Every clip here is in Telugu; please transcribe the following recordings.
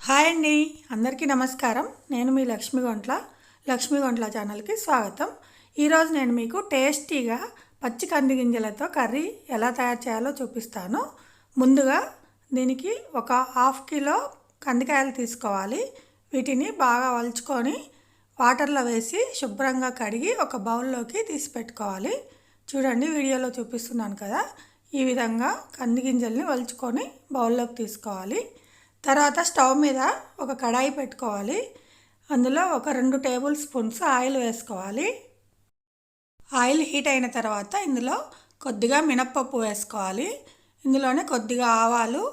హాయ్ అండి, అందరికీ నమస్కారం. నేను మీ లక్ష్మీ గొంట్ల ఛానల్కి స్వాగతం. ఈరోజు నేను మీకు టేస్టీగా పచ్చి కంది గింజలతో కర్రీ ఎలా తయారు చేయాలో చూపిస్తాను. ముందుగా దీనికి ఒక హాఫ్ కిలో కందికాయలు తీసుకోవాలి. వీటిని బాగా వలుచుకొని వాటర్లో వేసి శుభ్రంగా కడిగి ఒక బౌల్లోకి తీసి పెట్టుకోవాలి. చూడండి, వీడియోలో చూపిస్తున్నాను కదా, ఈ విధంగా కంది గింజల్ని వలుచుకొని బౌల్లోకి తీసుకోవాలి. తర్వాత స్టవ్ మీద ఒక కడాయి పెట్టుకోవాలి. అందులో ఒక 2 టేబుల్ స్పూన్స్ ఆయిల్ వేసుకోవాలి. ఆయిల్ హీట్ అయిన తర్వాత ఇందులో కొద్దిగా మినప్పప్పు వేసుకోవాలి. ఇందులోనే కొద్దిగా ఆవాలు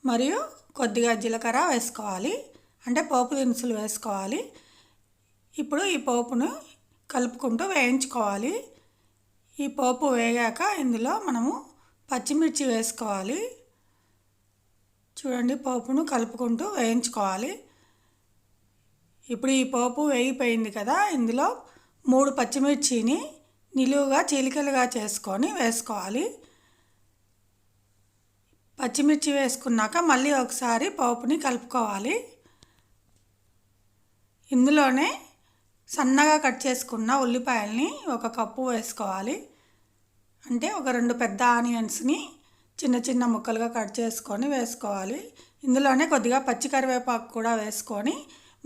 మరియు కొద్దిగా జీలకర్ర వేసుకోవాలి, అంటే పోపు దినుసులు వేసుకోవాలి. ఇప్పుడు ఈ పోపును కలుపుకుంటూ వేయించుకోవాలి. ఈ పోపు వేగాక ఇందులో మనము పచ్చిమిర్చి వేసుకోవాలి. చూడండి, పోపును కలుపుకుంటూ వేయించుకోవాలి. ఇప్పుడు ఈ పోపు వేగిపోయింది కదా, ఇందులో 3 పచ్చిమిర్చిని నిలువుగా చీలికలుగా చేసుకొని వేసుకోవాలి. పచ్చిమిర్చి వేసుకున్నాక మళ్ళీ ఒకసారి పోపుని కలుపుకోవాలి. ఇందులోనే సన్నగా కట్ చేసుకున్న ఉల్లిపాయల్ని 1 కప్పు వేసుకోవాలి. అంటే ఒక 2 పెద్ద ఆనియన్స్ని చిన్న చిన్న ముక్కలుగా కట్ చేసుకొని వేసుకోవాలి. ఇందులోనే కొద్దిగా పచ్చి కరివేపాకు కూడా వేసుకొని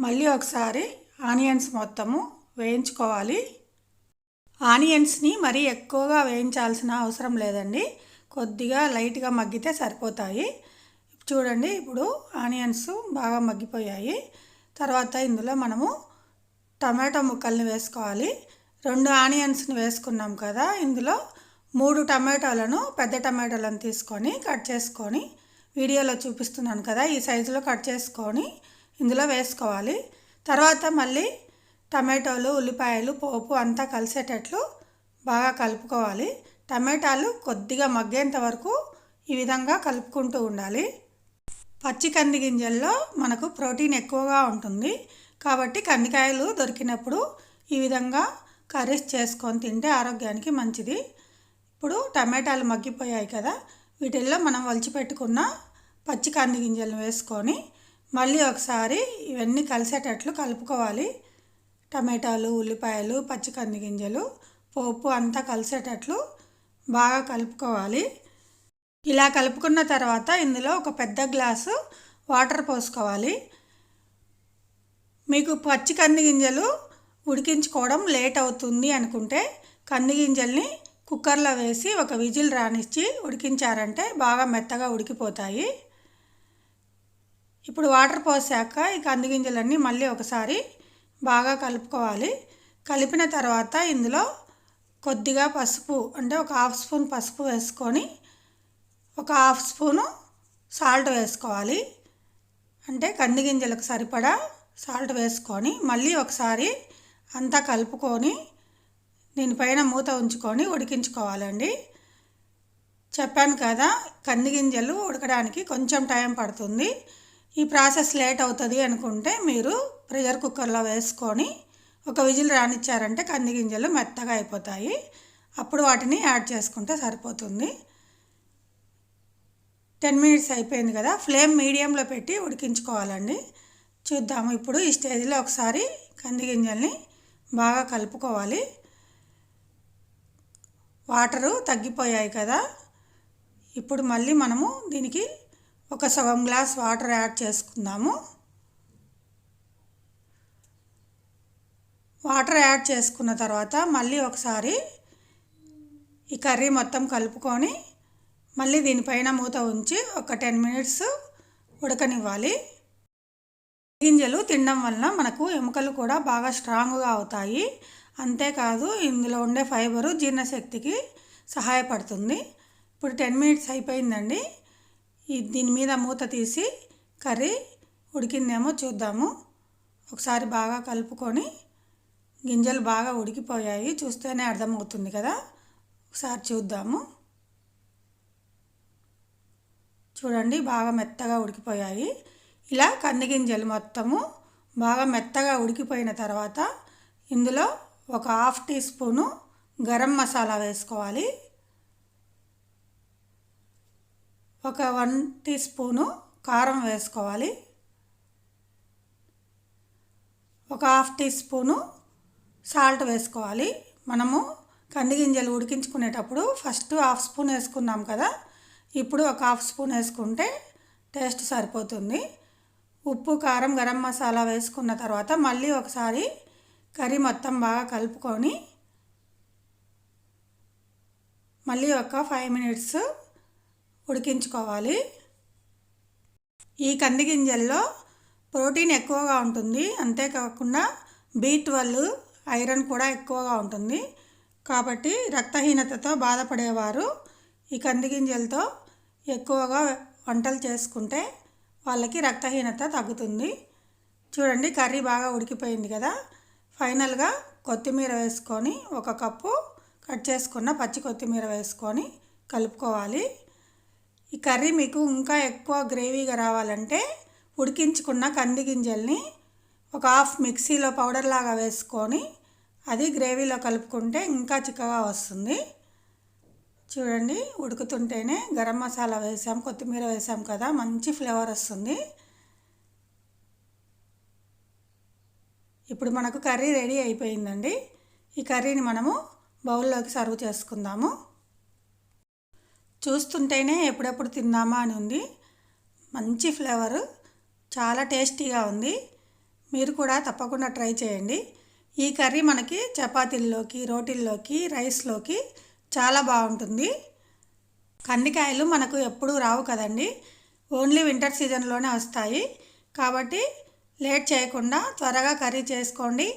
మళ్ళీ ఒకసారి ఆనియన్స్ మొత్తము వేయించుకోవాలి. ఆనియన్స్ని మరీ ఎక్కువగా వేయించాల్సిన అవసరం లేదండి, కొద్దిగా లైట్గా మగ్గితే సరిపోతాయి. చూడండి, ఇప్పుడు ఆనియన్స్ బాగా మగ్గిపోయాయి. తర్వాత ఇందులో మనము టమాటో ముక్కల్ని వేసుకోవాలి. 2 ఆనియన్స్ని వేసుకున్నాం కదా, ఇందులో 3 టమాటాలను, పెద్ద టమాటాలను తీసుకొని కట్ చేసుకొని వీడియోలో చూపిస్తున్నాను కదా, ఈ సైజులో కట్ చేసుకొని ఇందులో వేసుకోవాలి. తర్వాత మళ్ళీ టమాటోలు, ఉల్లిపాయలు, పోపు అంతా కలిసేటట్లు బాగా కలుపుకోవాలి. టమాటాలు కొద్దిగా మగ్గేంత వరకు ఈ విధంగా కలుపుకుంటూ ఉండాలి. పచ్చి కంది గింజల్లో మనకు ప్రోటీన్ ఎక్కువగా ఉంటుంది కాబట్టి కందికాయలు దొరికినప్పుడు ఈ విధంగా కర్రీస్ చేసుకొని తింటే ఆరోగ్యానికి మంచిది. ఇప్పుడు టమాటాలు మగ్గిపోయాయి కదా, వీటిల్లో మనం వలిచిపెట్టుకున్న పచ్చి కంది గింజలను వేసుకొని మళ్ళీ ఒకసారి ఇవన్నీ కలిసేటట్లు కలుపుకోవాలి. టమాటాలు, ఉల్లిపాయలు, పచ్చి కంది గింజలు, పోపు అంతా కలిసేటట్లు బాగా కలుపుకోవాలి. ఇలా కలుపుకున్న తర్వాత ఇందులో ఒక పెద్ద గ్లాసు వాటర్ పోసుకోవాలి. మీకు పచ్చి కంది గింజలు ఉడికించుకోవడం లేట్ అవుతుంది అనుకుంటే కంది గింజల్ని కుక్కర్లో వేసి ఒక విజిల్ రానిచ్చి ఉడికించారంటే బాగా మెత్తగా ఉడికిపోతాయి. ఇప్పుడు వాటర్ పోసాక ఈ కంది గింజలన్నీ మళ్ళీ ఒకసారి బాగా కలుపుకోవాలి. కలిపిన తర్వాత ఇందులో కొద్దిగా పసుపు, అంటే ఒక హాఫ్ స్పూన్ పసుపు వేసుకొని ఒక హాఫ్ స్పూను సాల్ట్ వేసుకోవాలి. అంటే కంది గింజలకు సరిపడా సాల్ట్ వేసుకొని మళ్ళీ ఒకసారి అంతా కలుపుకొని దీనిపైన మూత ఉంచుకొని ఉడికించుకోవాలండి. చెప్పాను కదా, కంది గింజలు ఉడకడానికి కొంచెం టైం పడుతుంది. ఈ ప్రాసెస్ లేట్ అవుతుంది అనుకుంటే మీరు ప్రెషర్ కుక్కర్లో వేసుకొని ఒక విజిల్ రానిచ్చారంటే కంది గింజలు మెత్తగా అయిపోతాయి. అప్పుడు వాటిని యాడ్ చేసుకుంటే సరిపోతుంది. 10 మినిట్స్ అయిపోయింది కదా, ఫ్లేమ్ మీడియంలో పెట్టి ఉడికించుకోవాలండి. చూద్దాము, ఇప్పుడు ఈ స్టేజ్లో ఒకసారి కంది గింజల్ని బాగా కలుపుకోవాలి. వాటరు తగ్గిపోయాయి కదా, ఇప్పుడు మళ్ళీ మనము దీనికి ఒక సగం గ్లాస్ వాటర్ యాడ్ చేసుకుందాము. వాటర్ యాడ్ చేసుకున్న తర్వాత మళ్ళీ ఒకసారి ఈ కర్రీ మొత్తం కలుపుకొని మళ్ళీ దీనిపైన మూత ఉంచి ఒక 10 మినిట్స్ ఉడకనివ్వాలి. గింజలు తినడం వల్ల మనకు ఎముకలు కూడా బాగా స్ట్రాంగ్గా అవుతాయి. అంతేకాదు ఇందులో ఉండే ఫైబరు జీర్ణశక్తికి సహాయపడుతుంది. ఇప్పుడు 10 మినిట్స్ అయిపోయిందండి. దీని మీద మూత తీసి కర్రీ ఉడికిందేమో చూద్దాము. ఒకసారి బాగా కలుపుకొని, గింజలు బాగా ఉడికిపోయాయి, చూస్తేనే అర్థమవుతుంది కదా, ఒకసారి చూద్దాము. చూడండి, బాగా మెత్తగా ఉడికిపోయాయి. ఇలా కంది గింజలు మొత్తము బాగా మెత్తగా ఉడికిపోయిన తర్వాత ఇందులో ఒక half teaspoon garam masala వేసుకోవాలి. ఒక 1 టీ స్పూను కారం వేసుకోవాలి. ఒక హాఫ్ టీ స్పూను సాల్ట్ వేసుకోవాలి. మనము కంది గింజలు ఉడికించుకునేటప్పుడు ఫస్ట్ హాఫ్ స్పూన్ వేసుకున్నాం కదా, ఇప్పుడు ఒక హాఫ్ స్పూన్ వేసుకుంటే టేస్ట్ సరిపోతుంది. ఉప్పు, కారం, గరం మసాలా వేసుకున్న తర్వాత మళ్ళీ ఒకసారి కర్రీ మొత్తం బాగా కలుపుకొని మళ్ళీ ఒక 5 మినిట్స్ ఉడికించుకోవాలి. ఈ కంది గింజల్లో ప్రోటీన్ ఎక్కువగా ఉంటుంది, అంతేకాకుండా B12 ఐరన్ కూడా ఎక్కువగా ఉంటుంది. కాబట్టి రక్తహీనతతో బాధపడేవారు ఈ కంది గింజలతో ఎక్కువగా వంటలు చేసుకుంటే వాళ్ళకి రక్తహీనత తగ్గుతుంది. చూడండి, కర్రీ బాగా ఉడికిపోయింది కదా. ఫైనల్గా కొత్తిమీర వేసుకొని, ఒక కప్పు కట్ చేసుకున్న పచ్చి కొత్తిమీర వేసుకొని కలుపుకోవాలి. ఈ కర్రీ మీకు ఇంకా ఎక్కువ గ్రేవీగా రావాలంటే ఉడికించుకున్న కంది గింజల్ని ఒక హాఫ్ మిక్సీలో పౌడర్ లాగా వేసుకొని అది గ్రేవీలో కలుపుకుంటే ఇంకా చిక్కగా వస్తుంది. చూడండి, ఉడుకుతుంటేనే గరం మసాలా వేసాం, కొత్తిమీర వేసాం కదా, మంచి ఫ్లేవర్ వస్తుంది. ఇప్పుడు మనకు కర్రీ రెడీ అయిపోయిందండి. ఈ కర్రీని మనము బౌల్లోకి సర్వ్ చేసుకుందాము. చూస్తుంటేనే ఎప్పుడెప్పుడు తిందామా అని ఉంది. మంచి ఫ్లేవరు, చాలా టేస్టీగా ఉంది. మీరు కూడా తప్పకుండా ట్రై చేయండి. ఈ కర్రీ మనకి చపాతీల్లోకి, రోటీల్లోకి, రైస్లోకి చాలా బాగుంటుంది. కందికాయలు మనకు ఎప్పుడూ రావు కదండి, ఓన్లీ వింటర్ సీజన్లోనే వస్తాయి. కాబట్టి లేట్ చేయకుండా త్వరగా కర్రీ చేసుకోండి.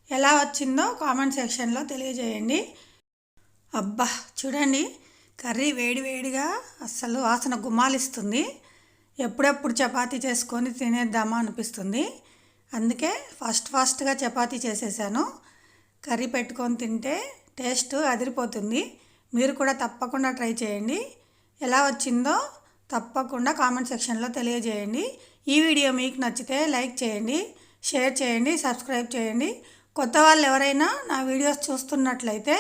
ఎలా వచ్చిందో కామెంట్ సెక్షన్లో తెలియజేయండి. అబ్బా, చూడండి, కర్రీ వేడి వేడిగా అస్సలు వాసన గుమ్మాలిస్తుంది. ఎప్పుడెప్పుడు చపాతీ చేసుకొని తినేద్దామా అనిపిస్తుంది. అందుకే ఫాస్ట్గా చపాతీ చేసేసాను. కర్రీ పెట్టుకొని తింటే టేస్ట్ అదిరిపోతుంది. మీరు కూడా తప్పకుండా ట్రై చేయండి. ఎలా వచ్చిందో తప్పకుండా కామెంట్ సెక్షన్లో తెలియజేయండి. ఈ వీడియో మీకు నచ్చితే లైక్ చేయండి, షేర్ చేయండి, సబ్స్క్రైబ్ చేయండి. కొత్త వాళ్ళు ఎవరైనా నా వీడియోస్ చూస్తున్నట్లయితే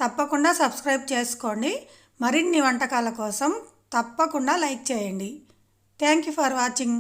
తప్పకుండా సబ్స్క్రైబ్ చేసుకోండి. మరిన్ని వంటకాల కోసం తప్పకుండా లైక్ చేయండి. Thank you for watching.